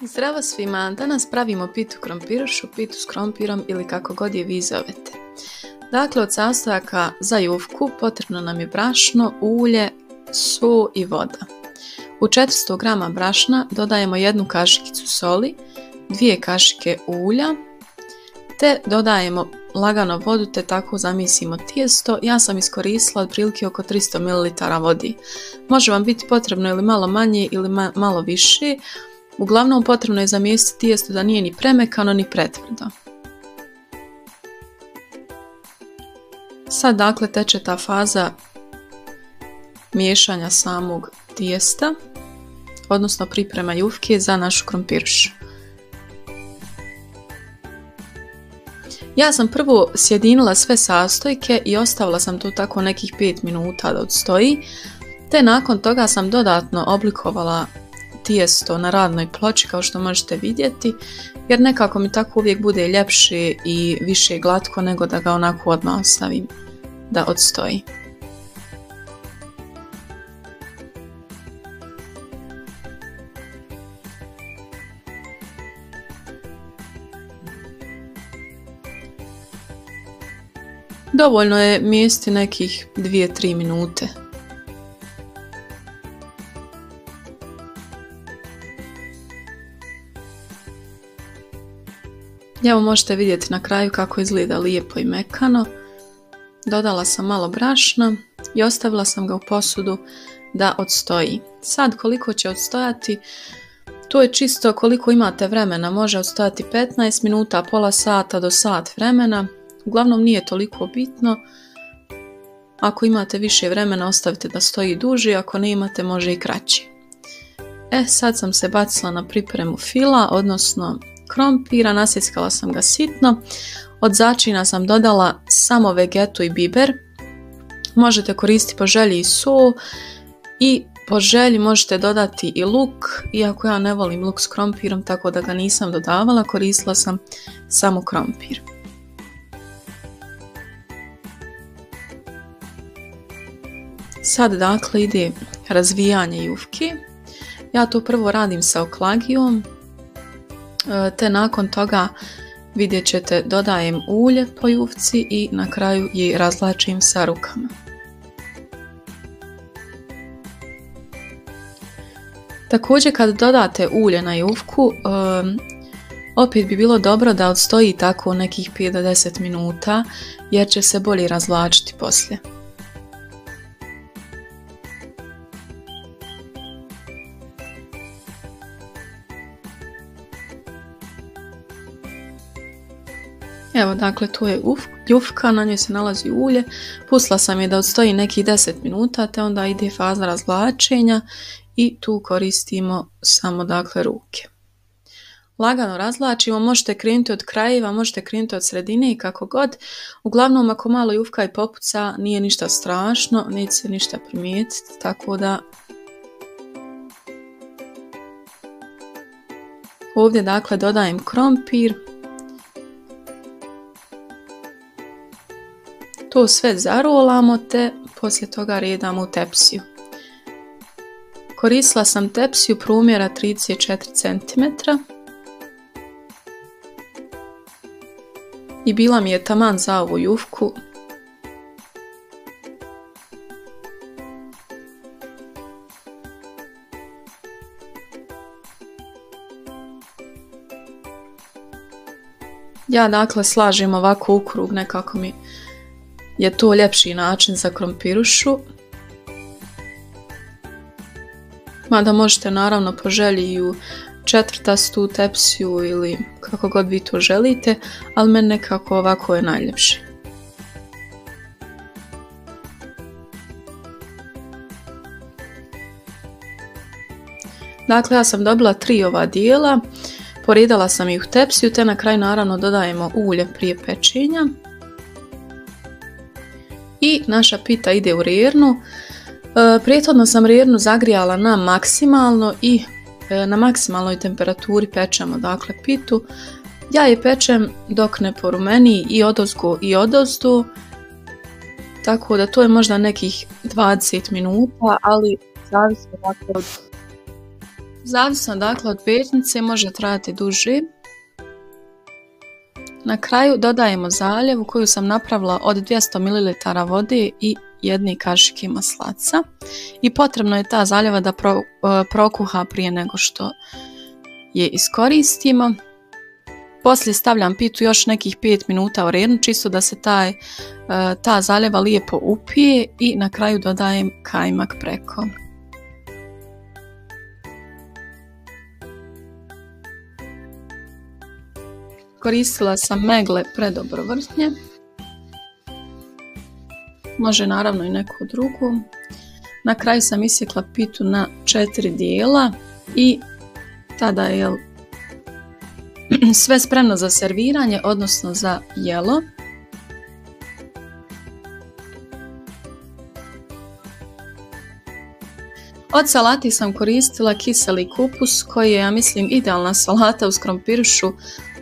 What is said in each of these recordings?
Zdravo svima, danas pravimo pitu krompirušu, pitu s krompirom ili kako god je vi zovete. Dakle, od sastojaka za jufku potrebno nam je brašno, ulje, so i voda. U 400 g brašna dodajemo 1 kašikicu soli, 2 kašike ulja, te dodajemo lagano vodu te tako zamijesimo tijesto. Ja sam iskoristila otprilike oko 300 ml vodi. Može vam biti potrebno ili malo manje ili malo više. Uglavnom potrebno je zamjesiti tijesto da nije ni premekano ni pretvrdo. Sad dakle teče ta faza miješanja samog tijesta, odnosno priprema jufke za našu krompirušu. Ja sam prvo sjedinila sve sastojke i ostavila sam tu tako nekih 5 minuta da odstoji, te nakon toga sam dodatno oblikovala tijesto na radnoj ploči kao što možete vidjeti, jer nekako mi tako uvijek bude ljepše i više glatko nego da ga onako odmah ostavim da odstoji. Dovoljno je mijesti nekih 2-3 minute. Evo možete vidjeti na kraju kako izgleda lijepo i mekano. Dodala sam malo brašna i ostavila sam ga u posudu da odstoji. Sad koliko će odstojati, to je čisto koliko imate vremena. Može odstojati 15 minuta, pola sata do sat vremena. Uglavnom nije toliko bitno. Ako imate više vremena ostavite da stoji duže, ako ne imate može i kraće. Sad sam se bacila na pripremu fila, odnosno krompira, nasjeckala sam ga sitno. Od začina sam dodala samo vegetu i biber. Možete koristiti po želji i so i po želji možete dodati i luk, iako ja ne volim luk s krompirom, tako da ga nisam dodavala, koristila sam samo krompir. Sad dakle ide razvijanje jufke. Ja to prvo radim sa oklagijom, te nakon toga vidjet ćete dodajem ulje po jufci i na kraju je razvlačim sa rukama. Također kad dodate ulje na jufku, opet bi bilo dobro da odstoji tako nekih 5 do 10 minuta jer će se bolje razvlačiti poslije. Evo dakle tu je jufka, na njoj se nalazi ulje, pustila sam je da odstoji nekih 10 minuta te onda ide faza razvlačenja i tu koristimo samo dakle ruke. Lagano razvlačimo, možete krenuti od krajeva, možete krenuti od sredine i kako god. Uglavnom ako malo jufka i popuca nije ništa strašno, neće se ništa primijetiti, tako da ovdje dakle dodajem krompir. To sve zarolamo te poslije toga redamo u tepsiju. Koristila sam tepsiju promjera 34 cm i bila mi je taman za ovu jufku. Ja dakle slažem ovako u krug, nekako mi je to ljepši način za krompirušu. Mada možete naravno po želji i u četvrtastu tepsiju ili kako god vi to želite, ali meni nekako ovako je najljepši. Dakle, ja sam dobila 3 ova dijela, poredala sam ih u tepsiju te na kraju naravno dodajemo ulje prije pečenja. I naša pita ide u rernu. Prethodno sam rernu zagrijala na maksimalno i na maksimalnoj temperaturi pečemo dakle pitu. Ja je pečem dok ne porumeni i odozgo i odozdu, tako da to je možda nekih 20 minuta, ali zavisi dakle od Zavisno dakle od pećnice, može trajati duže. Na kraju dodajemo zaljevu koju sam napravila od 200 ml vode i 1 kašike maslaca. I potrebno je ta zaljeva da prokuha prije nego što je iskoristimo. Poslije stavljam pitu još nekih 5 minuta u rednu, čisto da se ta zaljeva lijepo upije i na kraju dodajem kajmak preko. Koristila sam megle predobro vrhnje. Može naravno i neku drugu. Na kraju sam isjekla pitu na 4 dijela i tada je sve spremno za serviranje, odnosno za jelo. Od salati sam koristila kiseli kupus koji je, ja mislim, idealna salata uz krompirušu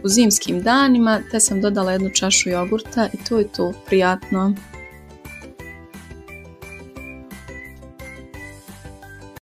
u zimskim danima, te sam dodala 1 čašu jogurta i to je to, prijatno.